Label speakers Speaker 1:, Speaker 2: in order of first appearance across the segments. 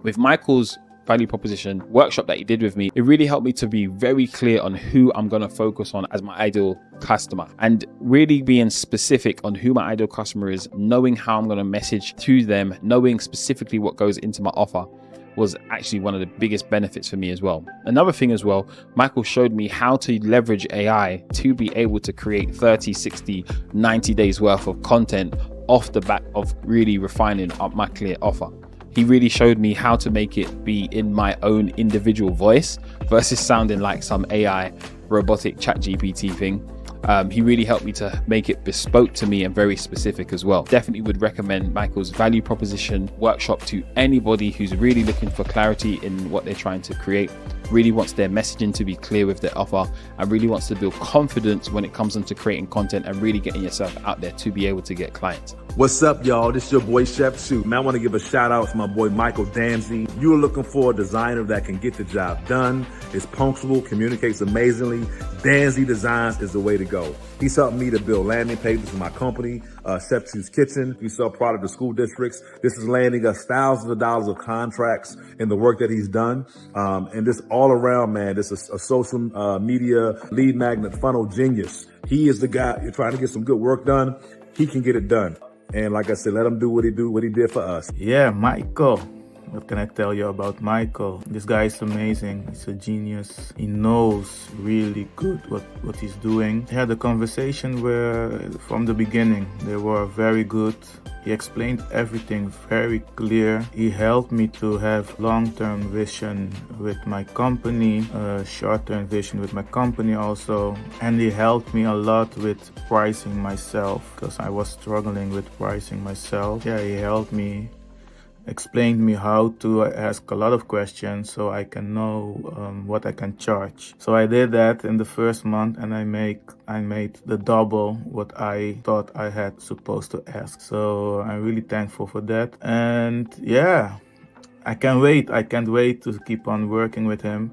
Speaker 1: With Michael's value proposition workshop that he did with me, it really helped me to be very clear on who I'm going to focus on as my ideal customer, and really being specific on who my ideal customer is, knowing how I'm going to message to them, knowing specifically what goes into my offer was actually one of the biggest benefits for me as well. Another thing as well, Michael showed me how to leverage AI to be able to create 30, 60, 90 days worth of content off the back of really refining up my clear offer. He really showed me how to make it be in my own individual voice versus sounding like some AI robotic chat GPT thing. He really helped me to make it bespoke to me and very specific as well. Definitely would recommend Michael's value proposition workshop to anybody who's really looking for clarity in what they're trying to create, really wants their messaging to be clear with their offer, and really wants to build confidence when it comes into creating content and really getting yourself out there to be able to get clients.
Speaker 2: What's up, y'all? This is your boy Chef Shu. Man, I want to give a shout out to my boy Michael Danzy. You're looking for a designer that can get the job done, is punctual, communicates amazingly. Danzy Designs is the way to go. He's helping me to build landing pages for my company, Chef Shu's Kitchen. We sell product to school districts. This is landing us thousands of dollars of contracts in the work that he's done. And this all around, man, this is a social media lead magnet funnel genius. He is the guy. You're trying to get some good work done. He can get it done. And like I said, let him do what he did for us.
Speaker 3: Yeah, Michael. What can I tell you about Michael? This guy is amazing. He's a genius. He knows really good what he's doing. He had a conversation where from the beginning they were very good. He explained everything very clear. He helped me to have long-term vision with my company, short-term vision with my company also. And he helped me a lot with pricing myself because I was struggling with pricing myself. Yeah, he helped me, explained me how to ask a lot of questions so I can know what I can charge. So I did that in the first month, and I made the double what I thought I had supposed to ask. So I'm really thankful for that. And yeah, I can't wait to keep on working with him.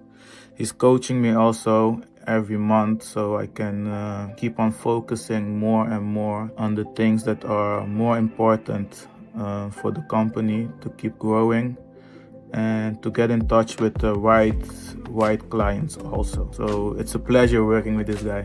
Speaker 3: He's coaching me also every month so I can keep on focusing more and more on the things that are more important for the company to keep growing and to get in touch with the right clients also. So it's a pleasure working with this guy.